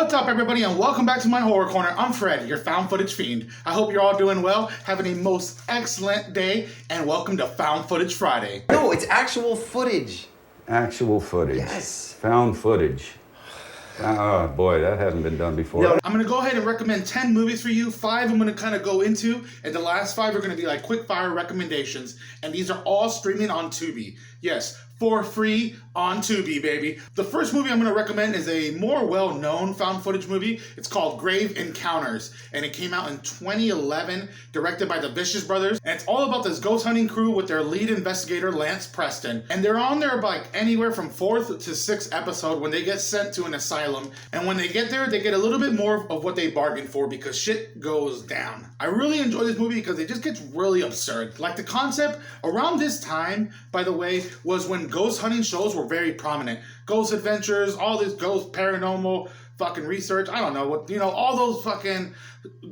What's up, everybody, and welcome back to my horror corner. I'm Fred, your found footage fiend. I hope you're all doing well, having a most excellent day, and welcome to Found Footage Friday. No, it's actual footage. Actual footage. Yes. Found footage. Oh boy, that hasn't been done before. No, I'm going to go ahead and recommend 10 movies for you. 5 I'm going to kind of go into, and the last 5 are going to be like quick fire recommendations, and these are all streaming on Tubi. Yes, for free on Tubi, baby. The first movie I'm going to recommend is a more well-known found footage movie. It's called Grave Encounters, and it came out in 2011, directed by the Vicious Brothers. And it's all about this ghost hunting crew with their lead investigator, Lance Preston. And they're on there like anywhere from 4th to 6th episode when they get sent to an asylum. And when they get there, they get a little bit more of what they bargained for because shit goes down. I really enjoy this movie because it just gets really absurd. Like the concept around this time, by the way, was when ghost hunting shows were very prominent. Ghost Adventures, all this ghost paranormal fucking research, I don't know what, all those fucking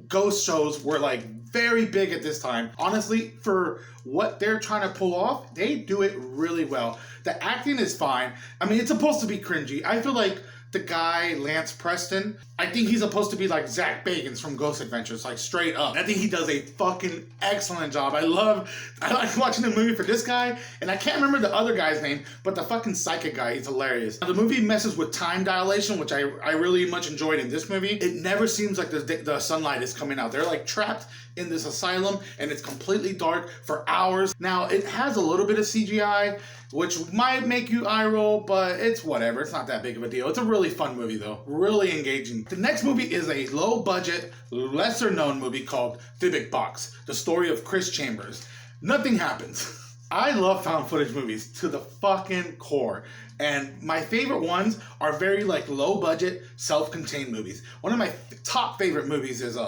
ghost shows were like very big at this time. Honestly, for what they're trying to pull off, they do it really well. The acting is fine. I mean, it's supposed to be cringy. I feel like the guy, Lance Preston, I think he's supposed to be like Zach Bagans from Ghost Adventures, like straight up. I think he does a fucking excellent job. I like watching the movie for this guy, and I can't remember the other guy's name, but the fucking psychic guy, he's hilarious. Now, the movie messes with time dilation, which I really much enjoyed in this movie. It never seems like the sunlight is coming out. They're like trapped in this asylum, and it's completely dark for hours. Now, it has a little bit of CGI, which might make you eye roll, but it's whatever. It's not that big of a deal. It's a really fun movie, though. Really engaging. The next movie is a low-budget, lesser-known movie called Dybbuk Box, the story of Chris Chambers. Nothing happens. I love found footage movies to the fucking core. And my favorite ones are very like low-budget, self-contained movies. One of my top favorite movies is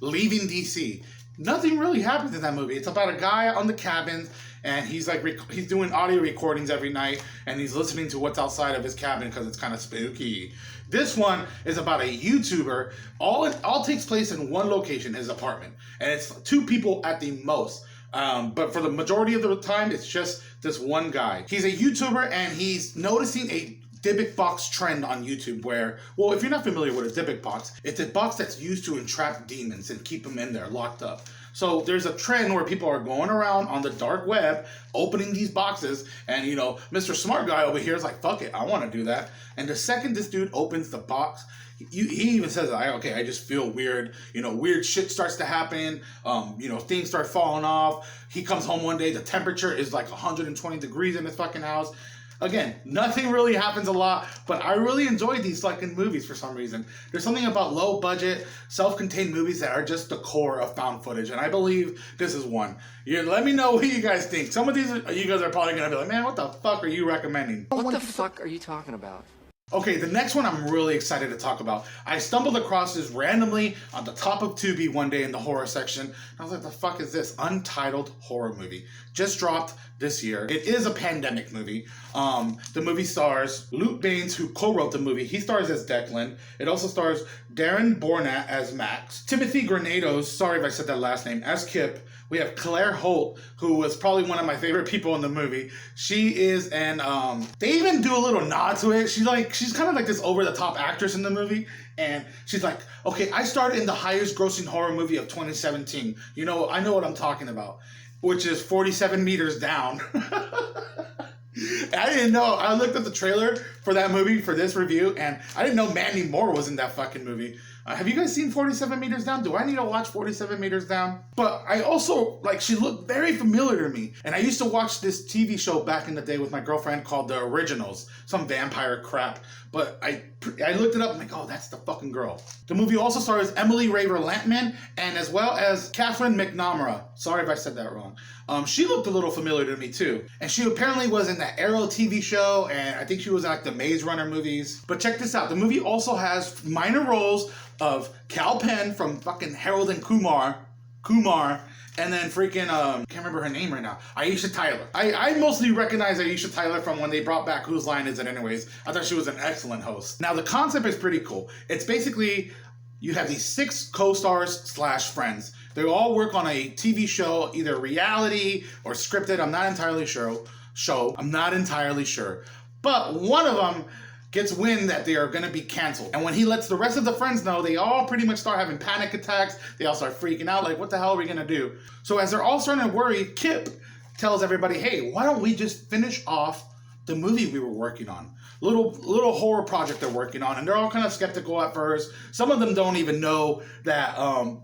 Leaving DC. Nothing really happens in that movie. It's about a guy on the cabin, and he's like he's doing audio recordings every night, and he's listening to what's outside of his cabin because it's kind of spooky. This one is about a YouTuber. All takes place in one location, his apartment, and it's 2 people at the most. But for the majority of the time, it's just this one guy. He's a YouTuber, and he's noticing a Dybbuk box trend on YouTube where, well, if you're not familiar with a Dybbuk box, it's a box that's used to entrap demons and keep them in there, locked up. So there's a trend where people are going around on the dark web, opening these boxes, and, Mr. Smart Guy over here is like, fuck it, I want to do that. And the second this dude opens the box, he even says, I just feel weird. Weird shit starts to happen. Things start falling off. He comes home one day, the temperature is like 120 degrees in his fucking house. Again, nothing really happens a lot, but I really enjoy these fucking movies for some reason. There's something about low-budget, self-contained movies that are just the core of found footage, and I believe this is one. Let me know what you guys think. Some of these, you guys are probably going to be like, man, what the fuck are you recommending? What the fuck are you talking about? Okay, the next one I'm really excited to talk about. I stumbled across this randomly on the top of Tubi one day in the horror section. I was like, the fuck is this? Untitled horror movie. Just dropped this year. It is a pandemic movie. The movie stars Luke Baines, who co-wrote the movie. He stars as Declan. It also stars Darren Bornat as Max. Timothy Granados, sorry if I said that last name, as Kip. We have Claire Holt, who was probably one of my favorite people in the movie. She is they even do a little nod to it. She's kind of like this over-the-top actress in the movie. And she's like, okay, I starred in the highest grossing horror movie of 2017. I know what I'm talking about, which is 47 Meters Down. I didn't know. I looked at the trailer for that movie for this review, and I didn't know Mandy Moore was in that fucking movie. Have you guys seen 47 Meters Down? Do I need to watch 47 Meters Down? But I also, she looked very familiar to me. And I used to watch this TV show back in the day with my girlfriend called The Originals. Some vampire crap. But I looked it up and I'm like, oh, that's the fucking girl. The movie also stars Emily Raver Lampman and as well as Catherine McNamara. Sorry if I said that wrong. She looked a little familiar to me too. And she apparently was in the Arrow TV show, and I think she was in the Maze Runner movies. But check this out. The movie also has minor roles of Cal Penn from fucking Harold and Kumar, and then freaking, can't remember her name right now, Aisha Tyler. I mostly recognize Aisha Tyler from when they brought back Whose Line Is It Anyways. I thought she was an excellent host. Now, the concept is pretty cool. It's basically, you have these 6 co-stars / friends. They all work on a TV show, either reality or scripted. I'm not entirely sure. But one of them gets wind that they are going to be canceled. And when he lets the rest of the friends know, they all pretty much start having panic attacks. They all start freaking out, like, what the hell are we going to do? So as they're all starting to worry, Kip tells everybody, hey, why don't we just finish off the movie we were working on? Little horror project they're working on. And they're all kind of skeptical at first. Some of them don't even know that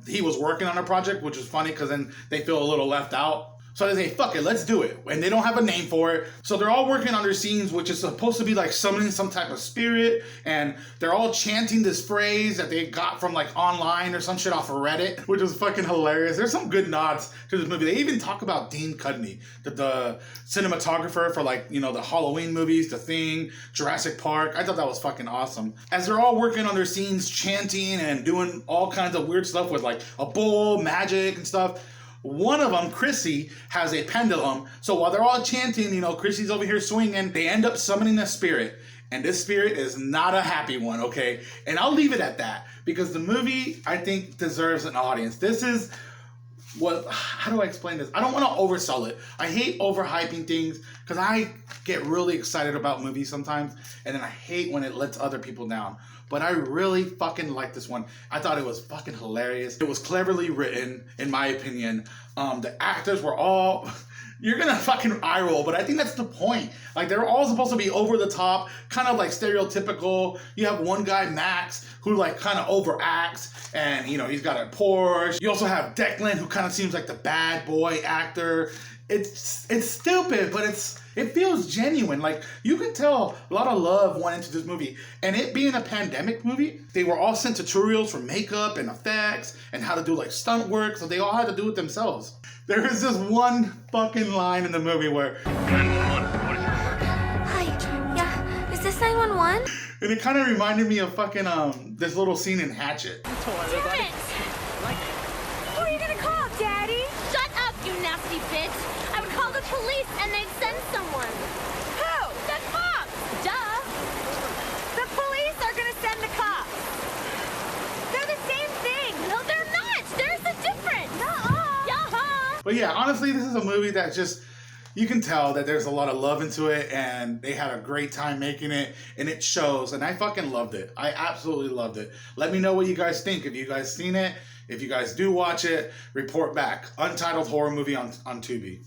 he was working on a project, which is funny because then they feel a little left out. So they say, fuck it, let's do it. And they don't have a name for it. So they're all working on their scenes, which is supposed to be like summoning some type of spirit. And they're all chanting this phrase that they got from like online or some shit off of Reddit, which was fucking hilarious. There's some good nods to this movie. They even talk about Dean Cudney, the cinematographer for like, you know, the Halloween movies, The Thing, Jurassic Park. I thought that was fucking awesome. As they're all working on their scenes, chanting and doing all kinds of weird stuff with like a bowl, magic and stuff, one of them, Chrissy, has a pendulum. So while they're all chanting, you know, Chrissy's over here swinging, they end up summoning a spirit. And this spirit is not a happy one, okay? And I'll leave it at that because the movie, I think, deserves an audience. This is how do I explain this? I don't want to oversell it. I hate overhyping things because I get really excited about movies sometimes, and then I hate when it lets other people down. But I really fucking like this one. I thought it was fucking hilarious. It was cleverly written, in my opinion. The actors were all... You're gonna fucking eye roll, but I think that's the point. Like, they're all supposed to be over the top, kind of like stereotypical. You have one guy, Max, who like kind of overacts, and you know, he's got a Porsche. You also have Declan, who kind of seems like the bad boy actor. It's stupid, but it feels genuine. Like, you can tell a lot of love went into this movie. And it being a pandemic movie, they were all sent tutorials for makeup and effects and how to do like stunt work, so they all had to do it themselves. There is this one fucking line in the movie where... 911, what is your emergency? Hi, yeah, is this 911? And it kind of reminded me of fucking, this little scene in Hatchet. Terrence! Who are you gonna call, Daddy? Shut up, you nasty bitch! I would call the police and they'd send someone. Who? The cops! Duh! The police are gonna send the cops! They're the same thing! No, they're not! There's a difference! Yaha! But yeah, honestly, this is a movie that just... You can tell that there's a lot of love into it, and they had a great time making it, and it shows, and I fucking loved it. I absolutely loved it. Let me know what you guys think. If you guys seen it, if you guys do watch it, report back. Untitled horror movie on Tubi.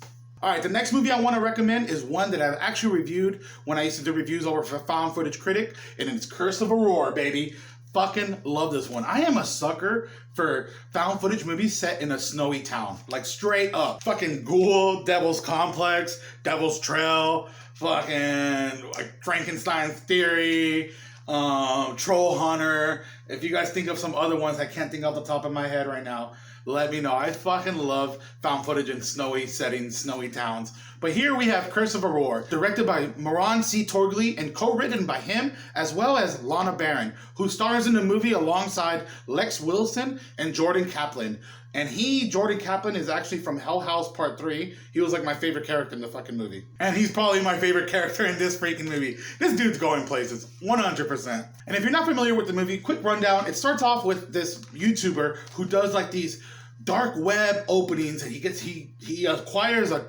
Alright, the next movie I want to recommend is one that I've actually reviewed when I used to do reviews over for Found Footage Critic, and it's Curse of Aurora, baby. Fucking love this one. I am a sucker for found footage movies set in a snowy town. Like, straight up. Fucking Ghoul, Devil's Complex, Devil's Trail, fucking like Frankenstein's Theory, Troll Hunter. If you guys think of some other ones I can't think off the top of my head right now, let me know. I fucking love found footage in snowy settings, snowy towns. But here we have Curse of Aurora, directed by Moran C. Torgley and co-written by him, as well as Lana Barron, who stars in the movie alongside Lex Wilson and Jordan Kaplan. And Jordan Kaplan, is actually from Hell House Part 3. He was like my favorite character in the fucking movie. And he's probably my favorite character in this freaking movie. This dude's going places, 100%. And if you're not familiar with the movie, quick rundown. It starts off with this YouTuber who does like these dark web openings, and he acquires a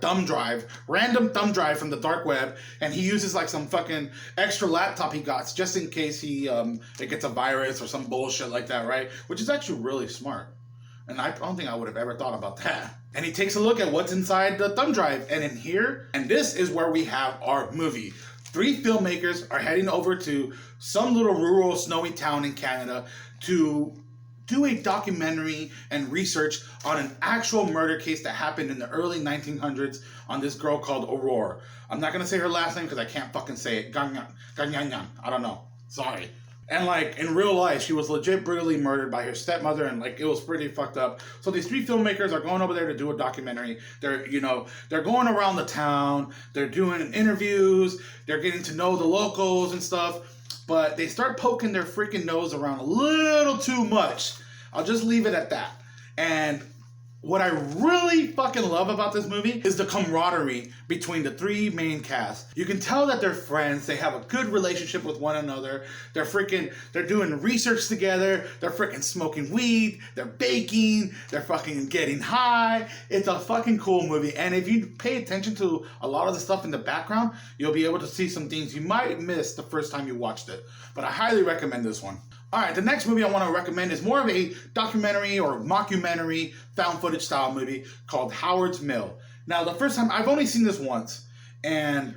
random thumb drive from the dark web, and he uses like some fucking extra laptop he got just in case it gets a virus or some bullshit like that, right? Which is actually really smart. And I don't think I would have ever thought about that. And he takes a look at what's inside the thumb drive, and in here, and this is where we have our movie. 3 filmmakers are heading over to some little rural snowy town in Canada to do a documentary and research on an actual murder case that happened in the early 1900s on this girl called Aurora. I'm not gonna say her last name because I can't fucking say it. Ganyan. I don't know. Sorry. And like in real life, she was legit brutally murdered by her stepmother, and like it was pretty fucked up. So these 3 filmmakers are going over there to do a documentary. They're going around the town. They're doing interviews. They're getting to know the locals and stuff. But they start poking their freaking nose around a little too much. I'll just leave it at that. And what I really fucking love about this movie is the camaraderie between the three main casts. You can tell that they're friends. They have a good relationship with one another. They're doing research together. They're freaking smoking weed. They're baking. They're fucking getting high. It's a fucking cool movie. And if you pay attention to a lot of the stuff in the background, you'll be able to see some things you might miss the first time you watched it. But I highly recommend this one. Alright, the next movie I want to recommend is more of a documentary or mockumentary found footage style movie called Howard's Mill. Now, the first time, I've only seen this once, and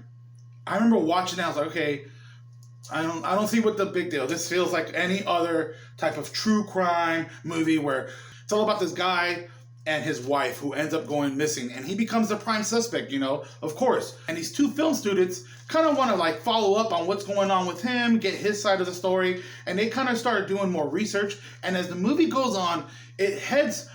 I remember watching it, I was like, okay, I don't see what the big deal. This feels like any other type of true crime movie where it's all about this guy and his wife who ends up going missing, and he becomes the prime suspect, you know, of course. And these two film students kind of want to like follow up on what's going on with him, get his side of the story, and they kind of started doing more research. And as the movie goes on, it heads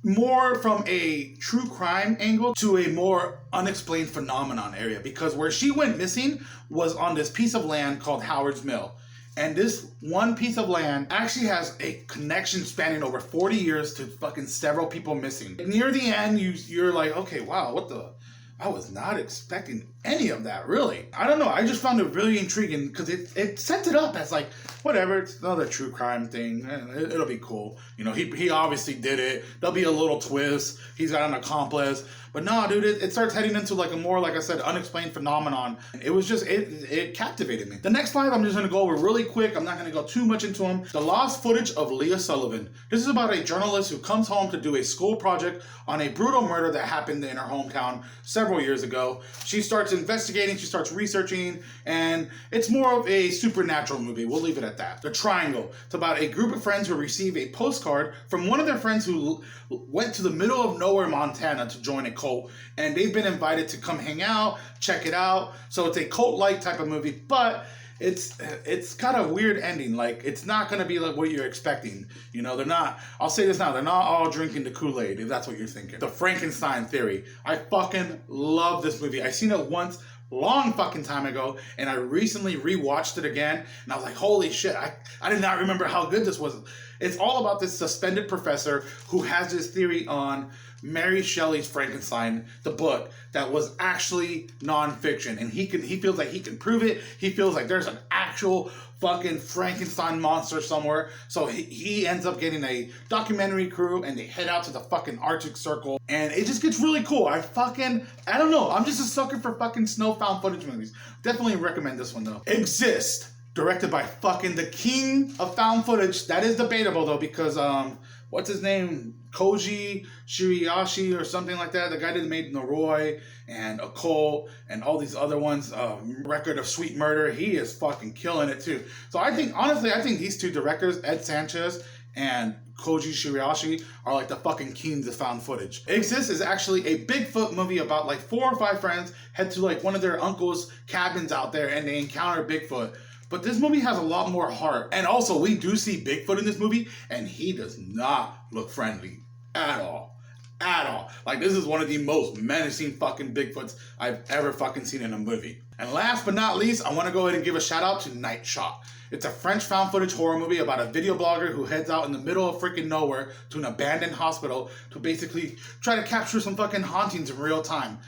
more from a true crime angle to a more unexplained phenomenon area, because where she went missing was on this piece of land called Howard's Mill. And this one piece of land actually has a connection spanning over 40 years to fucking several people missing. Near the end, you're like, okay, wow, what the... I was not expecting any of that, really. I don't know, I just found it really intriguing because it sets it up as like, whatever, it's another true crime thing. It'll be cool. You know, he obviously did it. There'll be a little twist. He's got an accomplice. But no, dude, it starts heading into like a more, like I said, unexplained phenomenon. It was just, it captivated me. The next five I'm just gonna go over really quick. I'm not gonna go too much into them. The lost footage of Leah Sullivan. This is about a journalist who comes home to do a school project on a brutal murder that happened in her hometown several years ago. She starts investigating, she starts researching, and it's more of a supernatural movie. We'll leave it at that. The Triangle. It's about a group of friends who receive a postcard from one of their friends who went to the middle of nowhere, Montana to join a cult, and they've been invited to come hang out, check it out. So it's a cult-like type of movie, but it's got a weird ending. Like, it's not going to be like what you're expecting. You know, they're not, I'll say this now, they're not all drinking the Kool-Aid, if that's what you're thinking. The Frankenstein Theory. I fucking love this movie. I seen it once, long fucking time ago, and I recently rewatched it again, and I was like, holy shit, I did not remember how good this was. It's all about this suspended professor who has this theory on Mary Shelley's Frankenstein, the book, that was actually nonfiction, and he feels like he can prove it. He feels like there's an actual fucking Frankenstein monster somewhere. So he ends up getting a documentary crew, and they head out to the fucking Arctic Circle, and it just gets really cool. I don't know. I'm just a sucker for fucking snow found footage movies. Definitely recommend this one though. Exist. Directed by fucking the king of found footage. That is debatable though, because what's his name? Koji Shiriashi or something like that. The guy that made Noroi and Occult and all these other ones. Record of Sweet Murder. He is fucking killing it too. So I think, honestly, these two directors, Ed Sanchez and Koji Shiriashi, are like the fucking kings of found footage. Exist is actually a Bigfoot movie about like 4 or 5 friends head to like one of their uncle's cabins out there, and they encounter Bigfoot. But this movie has a lot more heart. And also, we do see Bigfoot in this movie, and he does not look friendly at all. At all. Like, this is one of the most menacing fucking Bigfoots I've ever fucking seen in a movie. And last but not least, I want to go ahead and give a shout out to Night Shot. It's a French found footage horror movie about a video blogger who heads out in the middle of freaking nowhere to an abandoned hospital to basically try to capture some fucking hauntings in real time.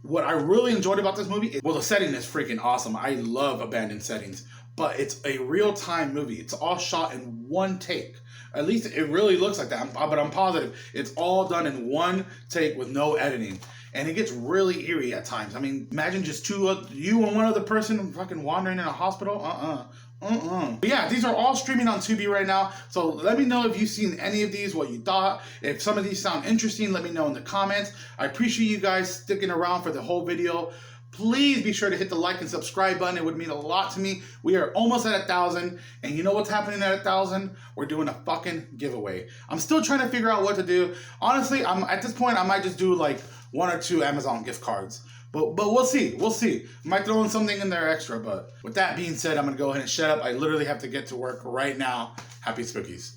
What I really enjoyed about this movie is, well, the setting is freaking awesome. I love abandoned settings. But it's a real-time movie. It's all shot in one take. At least it really looks like that, but I'm positive it's all done in one take with no editing. And it gets really eerie at times. I mean, imagine just you and one other person fucking wandering in a hospital. But yeah, these are all streaming on Tubi right now. So let me know if you've seen any of these, what you thought. If some of these sound interesting, let me know in the comments. I appreciate you guys sticking around for the whole video. Please be sure to hit the like and subscribe button. It would mean a lot to me. We are almost at 1,000. And you know what's happening at 1,000? We're doing a fucking giveaway. I'm still trying to figure out what to do. Honestly, at this point, I might just do like 1 or 2 Amazon gift cards. But we'll see. We'll see. Might throw in something in there extra. But with that being said, I'm going to go ahead and shut up. I literally have to get to work right now. Happy Spookies.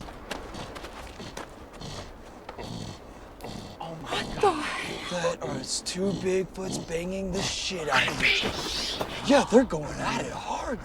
Oh my God. That are 2 Bigfoots banging the shit out of each other. Yeah, they're going at it hard.